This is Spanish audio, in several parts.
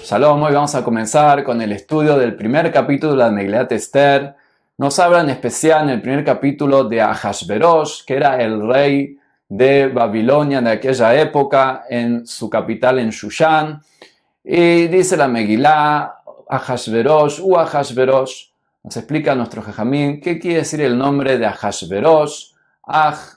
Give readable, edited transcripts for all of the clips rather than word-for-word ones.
Shalom, hoy vamos a comenzar con el estudio del primer capítulo de la Megilat Esther. Nos habla en especial en el primer capítulo de Ahasverosh, que era el rey de Babilonia de aquella época, en su capital en Shushan. Y dice la Megilá, Ahasverosh u Ahasverosh. Nos explica nuestro Jajamín qué quiere decir el nombre de Ahasverosh.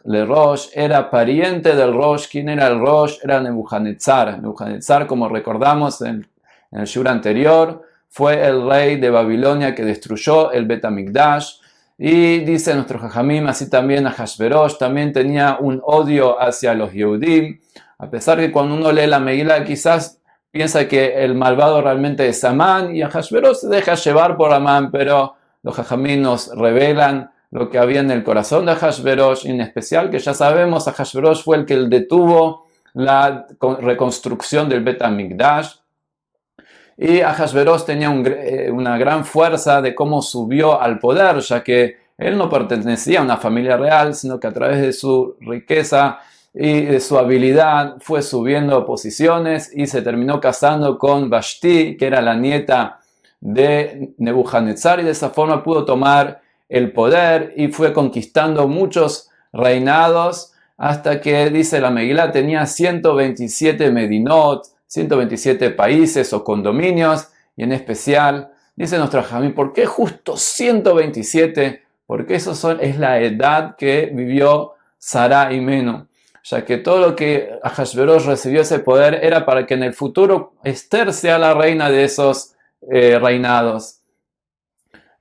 Le Rosh era pariente del Rosh. ¿Quién era el Rosh? Era Nebuchadnezzar. Nebuchadnezzar, como recordamos en el shur anterior, fue el rey de Babilonia que destruyó el Bet HaMikdash. Y dice nuestro Jajamim, así también Ahasverosh también tenía un odio hacia los Yehudim, a pesar que cuando uno lee la Megilá quizás piensa que el malvado realmente es Amán, y Ahasverosh se deja llevar por Amán, pero los Jajamim nos revelan lo que había en el corazón de Ahasverosh, y en especial que ya sabemos, Ahasverosh fue el que detuvo la reconstrucción del Bet HaMikdash. Y Ahasverosh tenía una gran fuerza de cómo subió al poder, ya que él no pertenecía a una familia real, sino que a través de su riqueza y de su habilidad fue subiendo posiciones y se terminó casando con Vashti, que era la nieta de Nebuchadnezzar, y de esa forma pudo tomar el poder y fue conquistando muchos reinados hasta que, dice la Megilá, tenía 127 medinot, 127 países o condominios, y en especial, dice nuestro Jajamín, ¿por qué justo 127? Porque es la edad que vivió Sará Imenu, ya que todo lo que Ahasverosh recibió ese poder era para que en el futuro Esther sea la reina de esos reinados.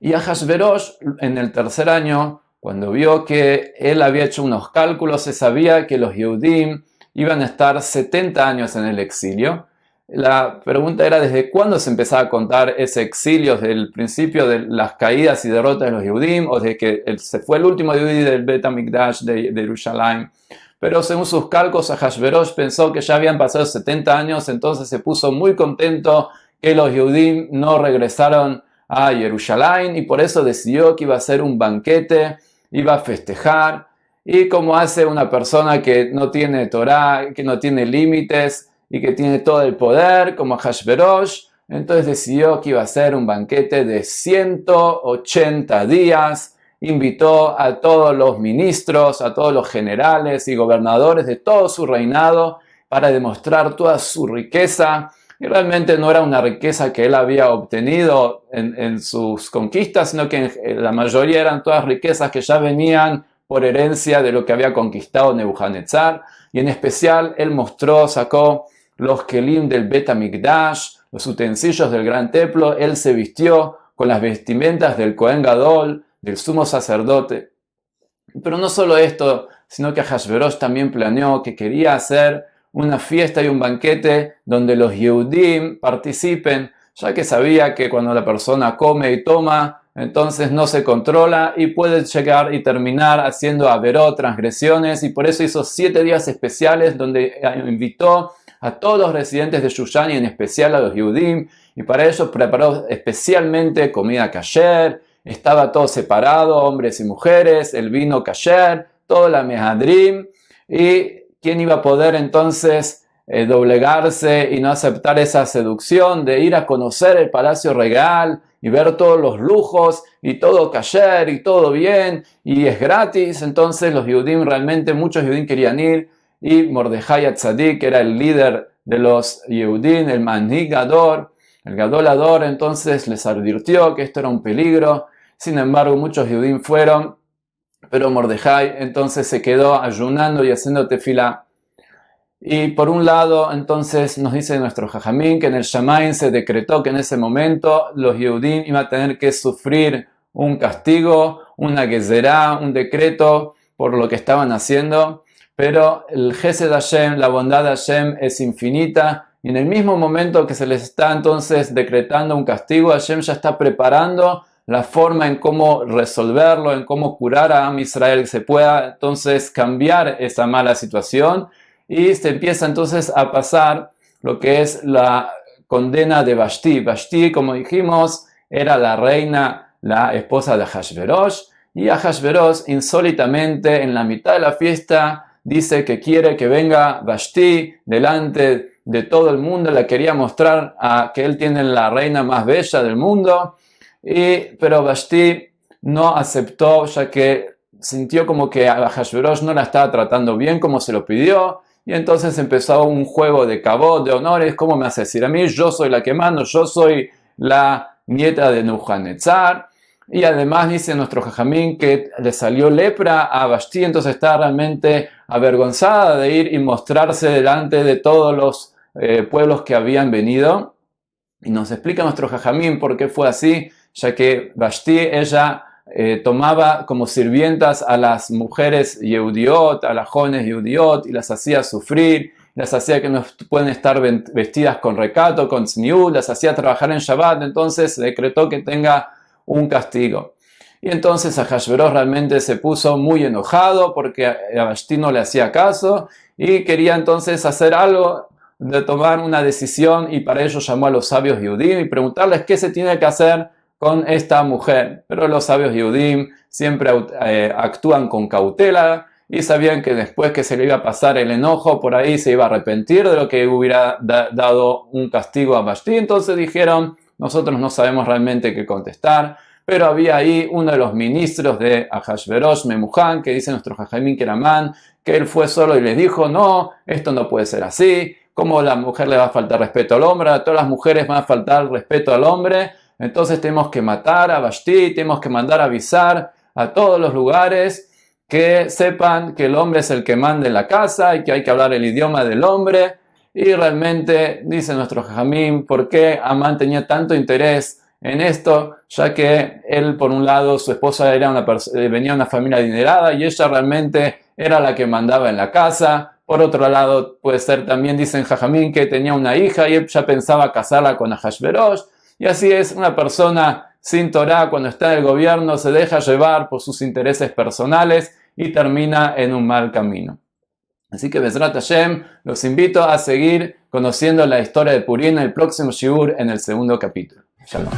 Y Ahasverosh, en el tercer año, cuando vio que él había hecho unos cálculos, se sabía que los Yehudim iban a estar 70 años en el exilio. La pregunta era desde cuándo se empezaba a contar ese exilio, desde el principio de las caídas y derrotas de los Yehudim, o desde que se fue el último Yehudi del Bet HaMikdash de Jerusalén. Pero según sus cálculos, Ahasverosh pensó que ya habían pasado 70 años, entonces se puso muy contento que los Yehudim no regresaron a Jerusalén, y por eso decidió que iba a hacer un banquete, iba a festejar. Y como hace una persona que no tiene Torah, que no tiene límites y que tiene todo el poder, como Ahasverosh, entonces decidió que iba a hacer un banquete de 180 días. Invitó a todos los ministros, a todos los generales y gobernadores de todo su reinado para demostrar toda su riqueza. Y realmente no era una riqueza que él había obtenido en sus conquistas, sino que la mayoría eran todas riquezas que ya venían por herencia de lo que había conquistado Nebuchadnezzar. Y en especial él sacó los kelim del Bet HaMikdash, los utensilios del gran templo. Él se vistió con las vestimentas del Kohen Gadol, del sumo sacerdote. Pero no solo esto, sino que Ahasverosh también planeó que quería hacer una fiesta y un banquete donde los Yehudim participen, ya que sabía que cuando la persona come y toma, entonces no se controla y puede llegar y terminar haciendo averot, transgresiones, y por eso hizo 7 días especiales donde invitó a todos los residentes de Shushan y en especial a los Yehudim, y para ello preparó especialmente comida kasher, estaba todo separado, hombres y mujeres, el vino kasher, toda la mehadrim, y ¿quién iba a poder entonces doblegarse y no aceptar esa seducción de ir a conocer el palacio regal y ver todos los lujos y todo kasher y todo bien y es gratis? Entonces los Yehudim, realmente muchos Yehudim querían ir, y Mordejai Atzadik, que era el líder de los Yehudim, el Manhig Gadol, el Gadol Ador, entonces les advirtió que esto era un peligro. Sin embargo, muchos Yehudim fueron, pero Mordejai entonces se quedó ayunando y haciendo tefilá. Y por un lado, entonces nos dice nuestro Jajamín que en el Shamaim se decretó que en ese momento los Yehudim iban a tener que sufrir un castigo, una gezerá, un decreto por lo que estaban haciendo, pero el Gesed Hashem, la bondad de Hashem es infinita, y en el mismo momento que se les está entonces decretando un castigo, Hashem ya está preparando la forma en cómo resolverlo, en cómo curar a Am Israel, que se pueda entonces cambiar esa mala situación, y se empieza entonces a pasar lo que es la condena de Vashti. Vashti, como dijimos, era la reina, la esposa de Ahasverosh, y Ahasverosh insólitamente en la mitad de la fiesta dice que quiere que venga Vashti delante de todo el mundo, le quería mostrar a que él tiene la reina más bella del mundo, pero Vashti no aceptó, ya que sintió como que Ahashverosh no la estaba tratando bien como se lo pidió, y entonces empezó un juego de cabot, de honores. ¿Cómo me hace decir a mí? Yo soy la que mando, yo soy la nieta de Nebuchadnezzar. Y además dice nuestro Jajamín que le salió lepra a Vashti, entonces está realmente avergonzada de ir y mostrarse delante de todos los pueblos que habían venido. Y nos explica nuestro Jajamín por qué fue así, ya que Vashti, ella tomaba como sirvientas a las mujeres Yehudiot, a las jóvenes Yehudiot, y las hacía sufrir, las hacía que no pueden estar vestidas con recato, con tzniut, las hacía trabajar en Shabbat, entonces decretó que tenga un castigo. Y entonces Ahashverosh realmente se puso muy enojado porque a Vashti no le hacía caso y quería entonces hacer algo, de tomar una decisión, y para ello llamó a los sabios Yehudim y preguntarles qué se tiene que hacer con esta mujer. Pero los sabios Yehudim siempre actúan con cautela y sabían que después que se le iba a pasar el enojo, por ahí se iba a arrepentir de lo que hubiera dado un castigo a Vashti. Entonces dijeron: nosotros no sabemos realmente qué contestar. Pero había ahí uno de los ministros de Ahashverosh, Memujan, que dice nuestro Jajamín que era man, que él fue solo y les dijo: no, esto no puede ser así. ¿Cómo a la mujer le va a faltar respeto al hombre? A todas las mujeres van a faltar respeto al hombre. Entonces tenemos que matar a Vashti, tenemos que mandar a avisar a todos los lugares que sepan que el hombre es el que manda en la casa y que hay que hablar el idioma del hombre. Y realmente dice nuestro Jajamín por qué Amán tenía tanto interés en esto, ya que él, por un lado, su esposa venía de una familia adinerada y ella realmente era la que mandaba en la casa. Por otro lado, puede ser también, dicen Jajamín, que tenía una hija y él ya pensaba casarla con Ahashverosh. Y así es, una persona sin Torah, cuando está en el gobierno, se deja llevar por sus intereses personales y termina en un mal camino. Así que Bezrat Hashem, los invito a seguir conociendo la historia de Purim en el próximo shiur, en el segundo capítulo. Shalom.